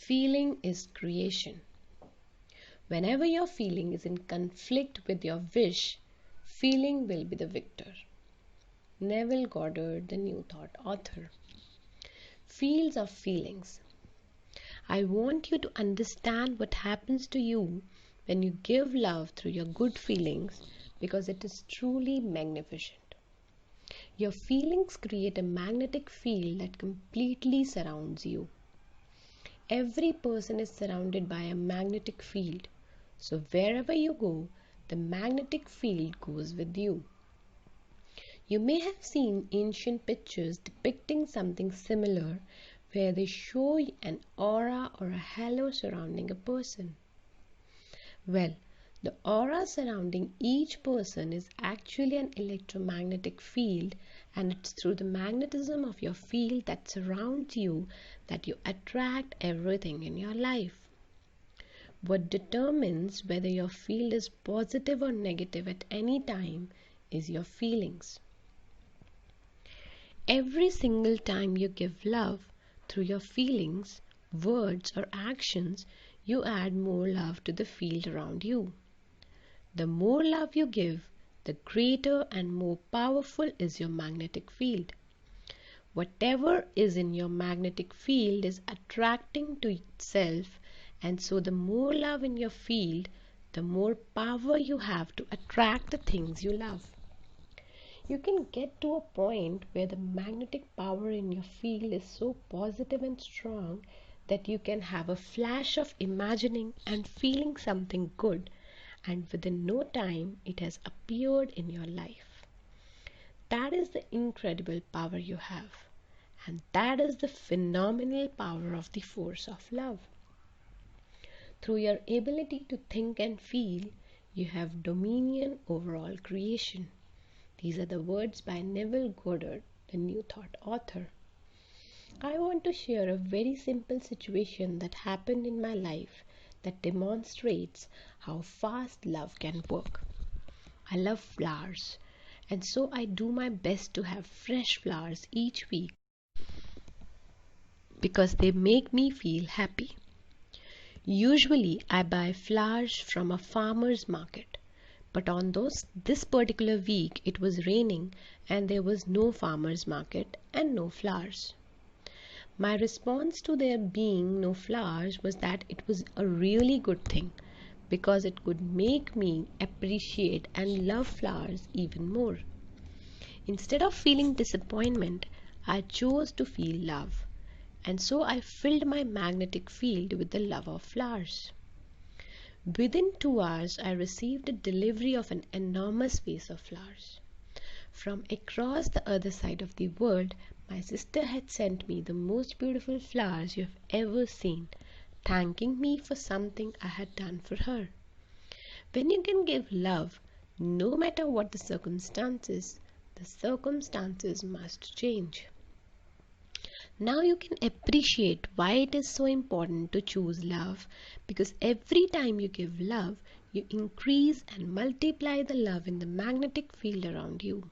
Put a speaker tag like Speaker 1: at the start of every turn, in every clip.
Speaker 1: Feeling is creation. Whenever your feeling is in conflict with your wish, feeling will be the victor. Neville Goddard, the New Thought author. Fields of feelings. I want you to understand what happens to you when you give love through your good feelings, because it is truly magnificent. Your feelings create a magnetic field that completely surrounds you. Every person is surrounded by a magnetic field, so wherever you go, the magnetic field goes with you. You may have seen ancient pictures depicting something similar, where they show an aura or a halo surrounding a person. Well, the aura surrounding each person is actually an electromagnetic field, and it's through the magnetism of your field that surrounds you that you attract everything in your life. What determines whether your field is positive or negative at any time is your feelings. Every single time you give love through your feelings, words, or actions, you add more love to the field around you. The more love you give, the greater and more powerful is your magnetic field. Whatever is in your magnetic field is attracting to itself, and so the more love in your field, the more power you have to attract the things you love. You can get to a point where the magnetic power in your field is so positive and strong that you can have a flash of imagining and feeling something good, and within no time it has appeared in your life. That is the incredible power you have, and that is the phenomenal power of the force of love. Through your ability to think and feel, you have dominion over all creation. These are the words by Neville Goddard, the New Thought author. I want to share a very simple situation that happened in my life that demonstrates how fast love can work. I love flowers, and so I do my best to have fresh flowers each week because they make me feel happy. Usually I buy flowers from a farmer's market, but on this particular week it was raining and there was no farmer's market and no flowers. My response to there being no flowers was that it was a really good thing, because it could make me appreciate and love flowers even more. Instead of feeling disappointment, I chose to feel love, and so I filled my magnetic field with the love of flowers. Within 2 hours, I received a delivery of an enormous vase of flowers. From across the other side of the world, my sister had sent me the most beautiful flowers you have ever seen, thanking me for something I had done for her. When you can give love, no matter what the circumstances must change. Now you can appreciate why it is so important to choose love, because every time you give love, you increase and multiply the love in the magnetic field around you.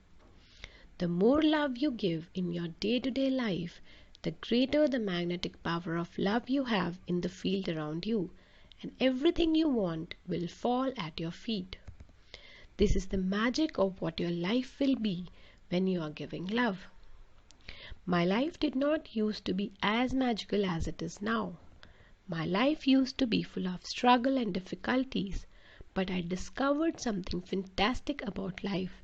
Speaker 1: The more love you give in your day-to-day life, the greater the magnetic power of love you have in the field around you, and everything you want will fall at your feet. This is the magic of what your life will be when you are giving love. My life did not used to be as magical as it is now. My life used to be full of struggle and difficulties, but I discovered something fantastic about life,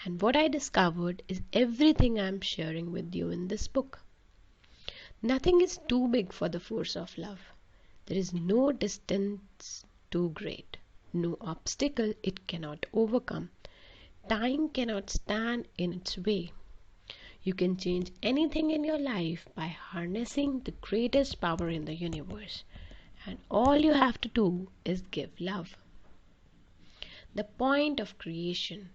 Speaker 1: and what I discovered is everything I am sharing with you in this book. Nothing is too big for the force of love. There is no distance too great, no obstacle it cannot overcome. Time cannot stand in its way. You can change anything in your life by harnessing the greatest power in the universe, and all you have to do is give love. The point of creation.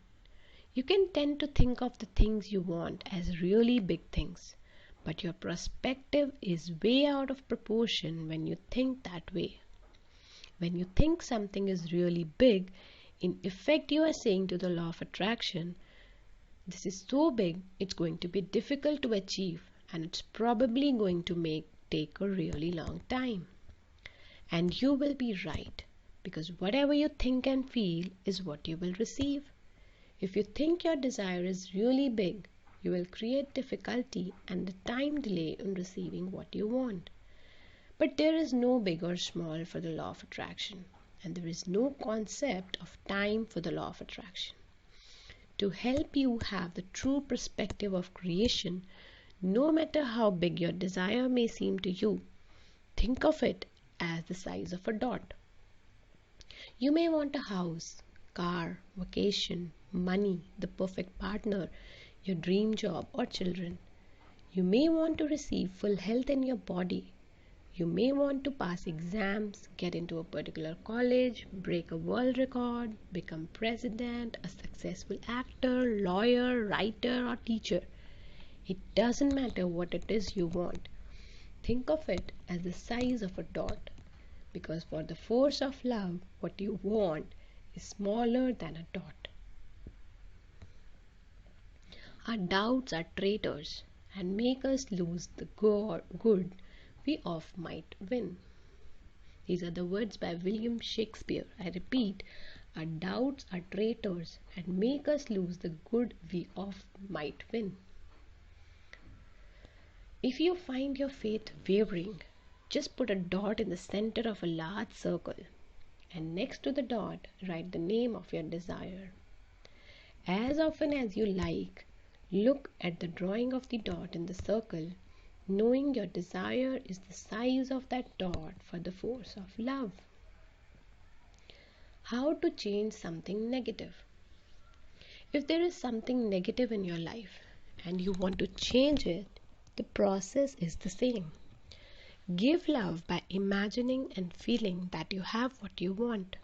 Speaker 1: You can tend to think of the things you want as really big things, but your perspective is way out of proportion when you think that way. When you think something is really big, in effect you are saying to the law of attraction, this is so big, it's going to be difficult to achieve, and it's probably going to take a really long time. And you will be right, because whatever you think and feel is what you will receive. If you think your desire is really big, you will create difficulty and a time delay in receiving what you want. But there is no big or small for the law of attraction, and there is no concept of time for the law of attraction. To help you have the true perspective of creation, no matter how big your desire may seem to you, think of it as the size of a dot. You may want a house, car, vacation, money, the perfect partner, your dream job, or children. You may want to receive full health in your body. You may want to pass exams, get into a particular college, break a world record, become president, a successful actor, lawyer, writer, or teacher. It doesn't matter what it is you want. Think of it as the size of a dot, because for the force of love, what you want is smaller than a dot. Our doubts are traitors and make us lose the good we of might win. These are the words by William Shakespeare. I repeat, our doubts are traitors and make us lose the good we of might win. If you find your faith wavering, just put a dot in the center of a large circle, and next to the dot write the name of your desire. As often as you like, look at the drawing of the dot in the circle, knowing your desire is the size of that dot for the force of love. How to change something negative? If there is something negative in your life and you want to change it, the process is the same. Give love by imagining and feeling that you have what you want.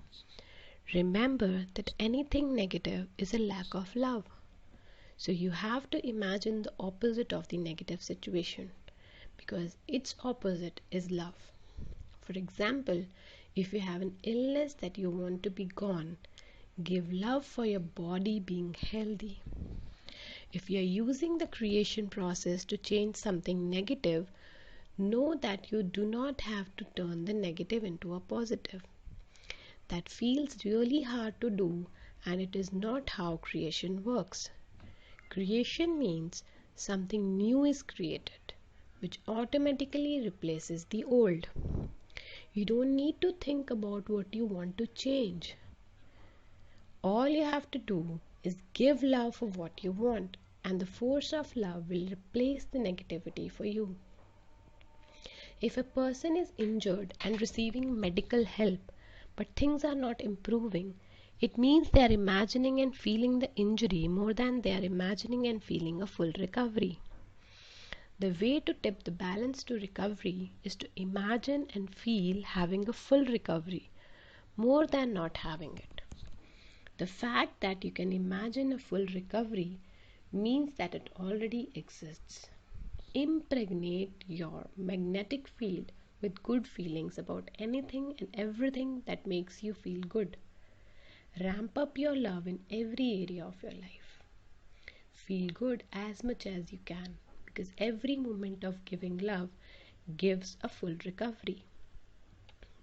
Speaker 1: Remember that anything negative is a lack of love. So you have to imagine the opposite of the negative situation, because its opposite is love. For example, if you have an illness that you want to be gone, give love for your body being healthy. If you are using the creation process to change something negative, know that you do not have to turn the negative into a positive. That feels really hard to do, and it is not how creation works. Creation means something new is created, which automatically replaces the old. You don't need to think about what you want to change. All you have to do is give love for what you want, and the force of love will replace the negativity for you. If a person is injured and receiving medical help, but things are not improving, it means they are imagining and feeling the injury more than they are imagining and feeling a full recovery. The way to tip the balance to recovery is to imagine and feel having a full recovery more than not having it. The fact that you can imagine a full recovery means that it already exists. Impregnate your magnetic field with good feelings about anything and everything that makes you feel good. Ramp up your love in every area of your life. Feel good as much as you can, because every moment of giving love gives a full recovery.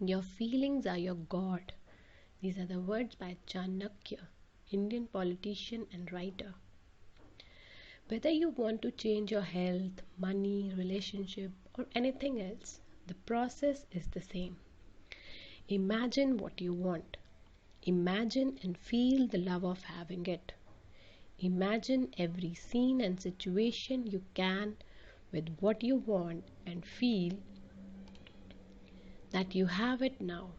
Speaker 1: Your feelings are your God. These are the words by Chanakya, Indian politician and writer. Whether you want to change your health, money, relationship, or anything else, the process is the same. Imagine what you want. Imagine and feel the love of having it. Imagine every scene and situation you can with what you want and feel that you have it now.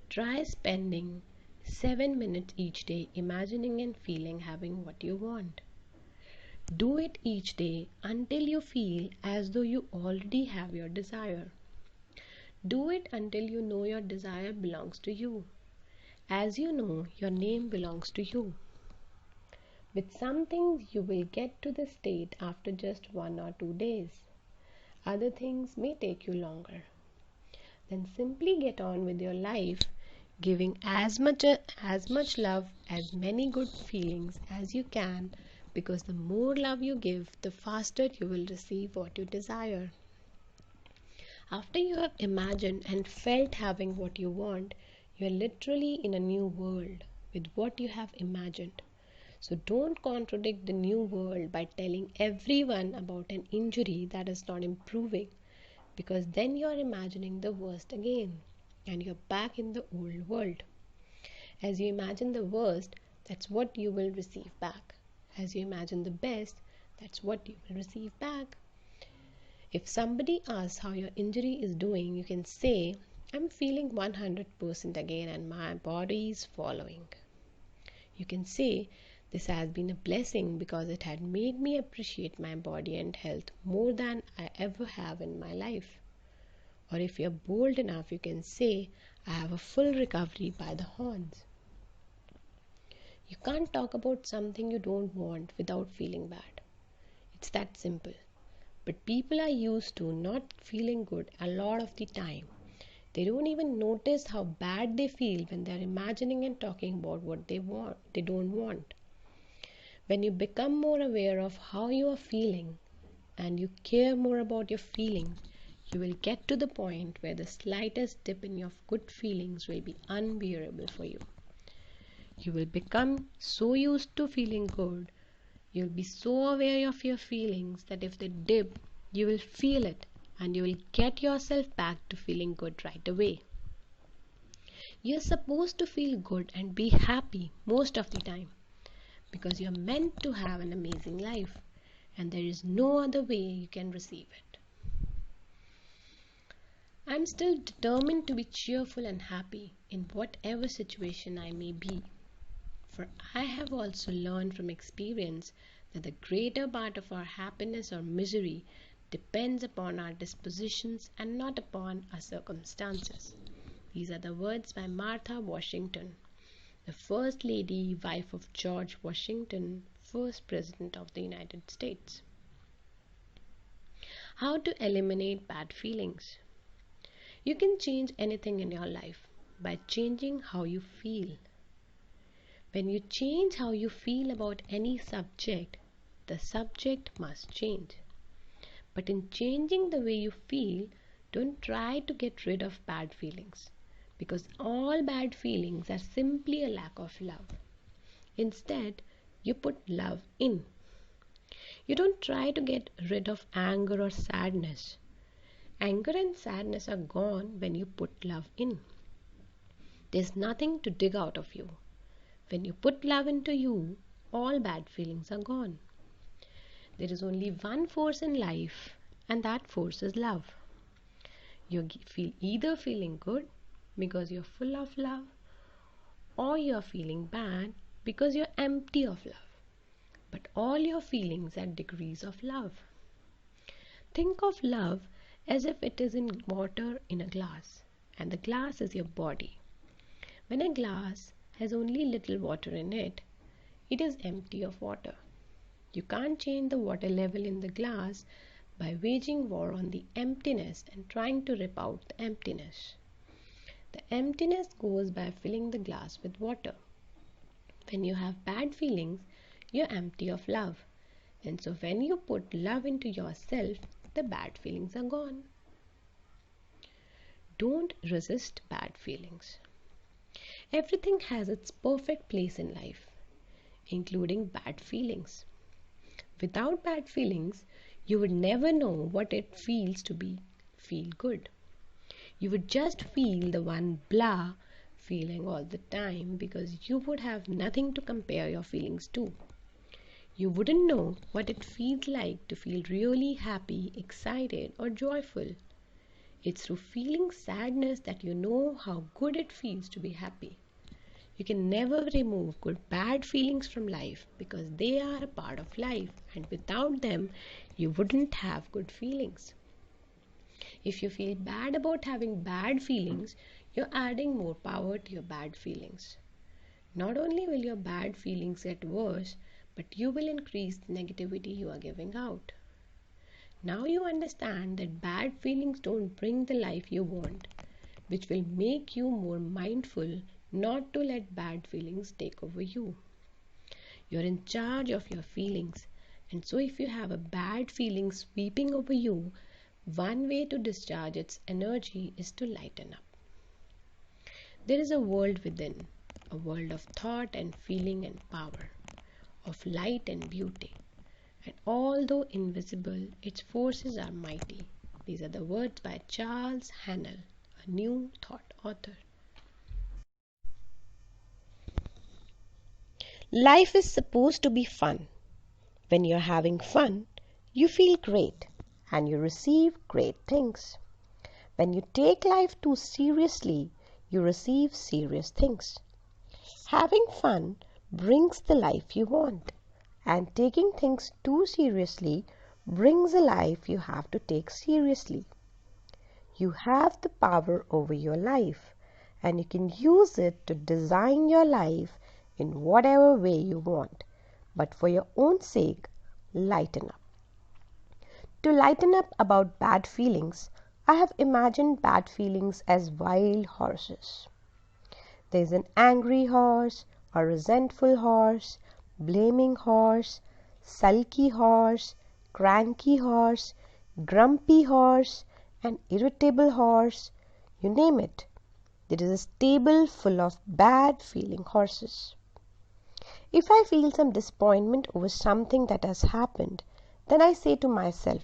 Speaker 1: Try spending 7 minutes each day imagining and feeling having what you want. Do it each day until you feel as though you already have your desire. Do it until you know your desire belongs to you. As you know, your name belongs to you. With some things, you will get to the state after just 1 or 2 days. Other things may take you longer. Then simply get on with your life, giving as much love, as many good feelings as you can, because the more love you give, the faster you will receive what you desire. After you have imagined and felt having what you want, you are literally in a new world with what you have imagined. So don't contradict the new world by telling everyone about an injury that is not improving, because then you are imagining the worst again and you're back in the old world. As you imagine the worst, that's what you will receive back. As you imagine the best, that's what you will receive back. If somebody asks how your injury is doing, you can say, I'm feeling 100% again and my body is following. You can say, this has been a blessing because it had made me appreciate my body and health more than I ever have in my life. Or if you're bold enough, you can say, I have a full recovery by the horns. You can't talk about something you don't want without feeling bad. It's that simple. But people are used to not feeling good a lot of the time. They don't even notice how bad they feel when they're imagining and talking about what they don't want. When you become more aware of how you are feeling and you care more about your feelings, you will get to the point where the slightest dip in your good feelings will be unbearable for you. You will become so used to feeling good, you'll be so aware of your feelings that if they dip, you will feel it and you will get yourself back to feeling good right away. You're supposed to feel good and be happy most of the time because you're meant to have an amazing life and there is no other way you can receive it. I'm still determined to be cheerful and happy in whatever situation I may be. For I have also learned from experience that the greater part of our happiness or misery depends upon our dispositions and not upon our circumstances. These are the words by Martha Washington, the First Lady, wife of George Washington, first President of the United States. How to eliminate bad feelings? You can change anything in your life by changing how you feel. When you change how you feel about any subject, the subject must change. But in changing the way you feel, don't try to get rid of bad feelings, because all bad feelings are simply a lack of love. Instead, you put love in. You don't try to get rid of anger or sadness. Anger and sadness are gone when you put love in. There's nothing to dig out of you. When you put love into you, all bad feelings are gone. There is only one force in life, and that force is love. You feel either feeling good because you're full of love, or you're feeling bad because you're empty of love. But all your feelings are degrees of love. Think of love as if it is in water in a glass, and the glass is your body. When a glass has only little water in it, it is empty of water. You can't change the water level in the glass by waging war on the emptiness and trying to rip out the emptiness. The emptiness goes by filling the glass with water. When you have bad feelings, you're empty of love. And so when you put love into yourself, the bad feelings are gone. Don't resist bad feelings. Everything has its perfect place in life, including bad feelings. Without bad feelings, you would never know what it feels to feel good. You would just feel the one blah feeling all the time because you would have nothing to compare your feelings to. You wouldn't know what it feels like to feel really happy, excited, or joyful. It's through feeling sadness that you know how good it feels to be happy. You can never remove bad feelings from life because they are a part of life, and without them, you wouldn't have good feelings. If you feel bad about having bad feelings, you're adding more power to your bad feelings. Not only will your bad feelings get worse, but you will increase the negativity you are giving out. Now you understand that bad feelings don't bring the life you want, which will make you more mindful not to let bad feelings take over you. You're in charge of your feelings, and so if you have a bad feeling sweeping over you, One way to discharge its energy is to lighten up. There is a world within, a world of thought and feeling and power, of light and beauty. And although invisible, its forces are mighty. These are the words by Charles Haanel, a New Thought author. Life is supposed to be fun. When you're having fun, you feel great and you receive great things. When you take life too seriously, you receive serious things. Having fun brings the life you want, and taking things too seriously brings a life you have to take seriously. You have the power over your life, and you can use it to design your life in whatever way you want. But for your own sake, lighten up. To lighten up about bad feelings, I have imagined bad feelings as wild horses. There is an angry horse, a resentful horse, blaming horse, sulky horse, cranky horse, grumpy horse, an irritable horse, you name it. There is a stable full of bad feeling horses. If I feel some disappointment over something that has happened, then I say to myself,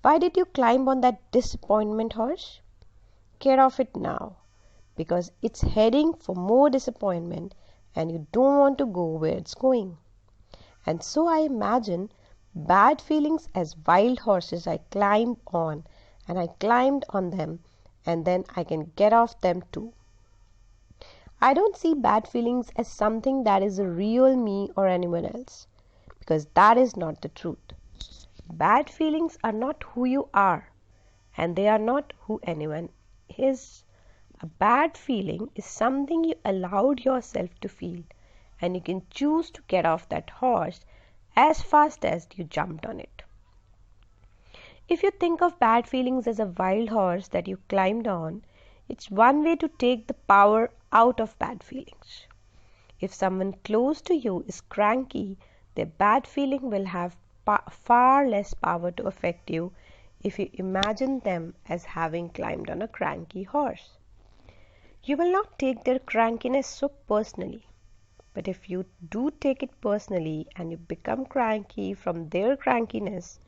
Speaker 1: why did you climb on that disappointment horse? Get off it now, because it's heading for more disappointment and you don't want to go where it's going. And so I imagine bad feelings as wild horses I climbed on, and I climbed on them, and then I can get off them too. I don't see bad feelings as something that is a real me or anyone else, because that is not the truth. Bad feelings are not who you are, and they are not who anyone is. A bad feeling is something you allowed yourself to feel, and you can choose to get off that horse as fast as you jumped on it. If you think of bad feelings as a wild horse that you climbed on, it's one way to take the power out of bad feelings. If someone close to you is cranky, their bad feeling will have far less power to affect you if you imagine them as having climbed on a cranky horse. You will not take their crankiness so personally. But if you do take it personally and you become cranky from their crankiness,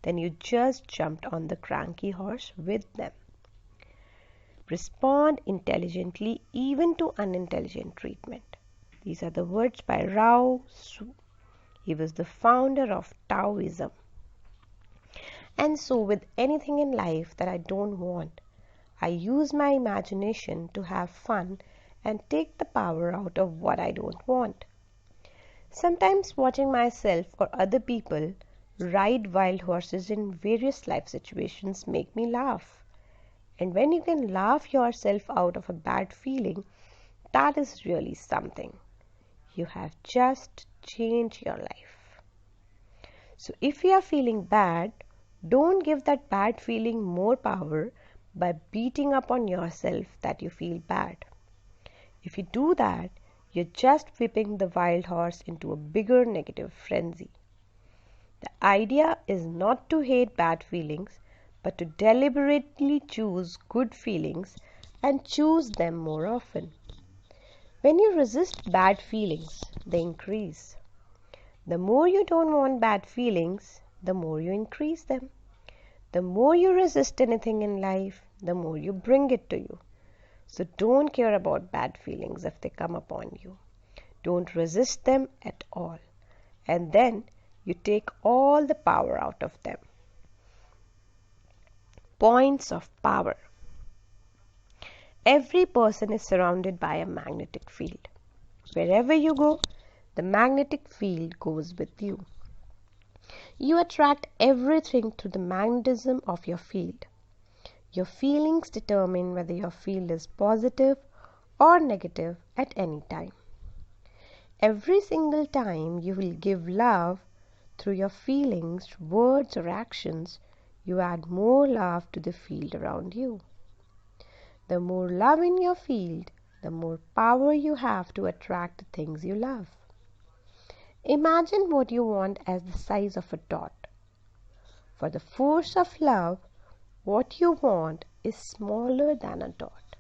Speaker 1: then you just jumped on the cranky horse with them. Respond intelligently even to unintelligent treatment. These are the words by Lao Tzu. He was the founder of Taoism. And so with anything in life that I don't want, I use my imagination to have fun and take the power out of what I don't want. Sometimes watching myself or other people ride wild horses in various life situations make me laugh. And when you can laugh yourself out of a bad feeling, that is really something. You have just changed your life. So if you are feeling bad, don't give that bad feeling more power by beating up on yourself that you feel bad. If you do that, you're just whipping the wild horse into a bigger negative frenzy. The idea is not to hate bad feelings, but to deliberately choose good feelings and choose them more often. When you resist bad feelings, they increase. The more you don't want bad feelings, the more you increase them. The more you resist anything in life, the more you bring it to you. So don't care about bad feelings if they come upon you. Don't resist them at all. And then you take all the power out of them. Points of power. Every person is surrounded by a magnetic field. Wherever you go, the magnetic field goes with you. You attract everything through the magnetism of your field. Your feelings determine whether your field is positive or negative at any time. Every single time you will give love through your feelings, words, or actions, you add more love to the field around you. The more love in your field, the more power you have to attract the things you love. Imagine what you want as the size of a dot. For the force of love, What you want is smaller than a dot.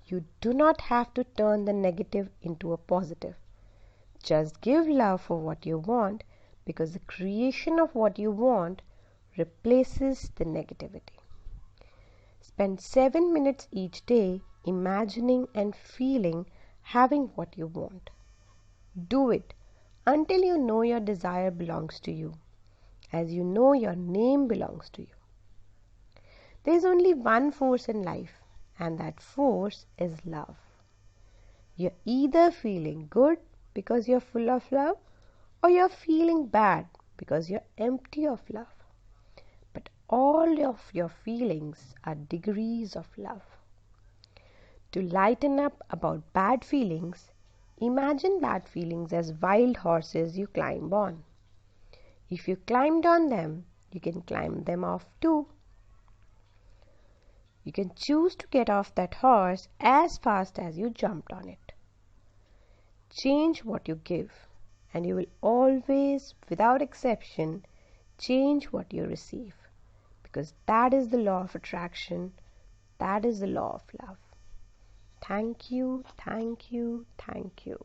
Speaker 1: You do not have to turn the negative into a positive. Just give love for what you want, because the creation of what you want replaces the negativity. Spend 7 minutes each day imagining and feeling having what you want. Do it until you know your desire belongs to you, as you know your name belongs to you. There is only one force in life, and that force is love. You're either feeling good because you're full of love, or you're feeling bad because you're empty of love. But all of your feelings are degrees of love. To lighten up about bad feelings, imagine bad feelings as wild horses you climb on. If you climbed on them, you can climb them off too. You can choose to get off that horse as fast as you jumped on it. Change what you give, and you will always, without exception, change what you receive, because that is the law of attraction, that is the law of love. Thank you, thank you, thank you.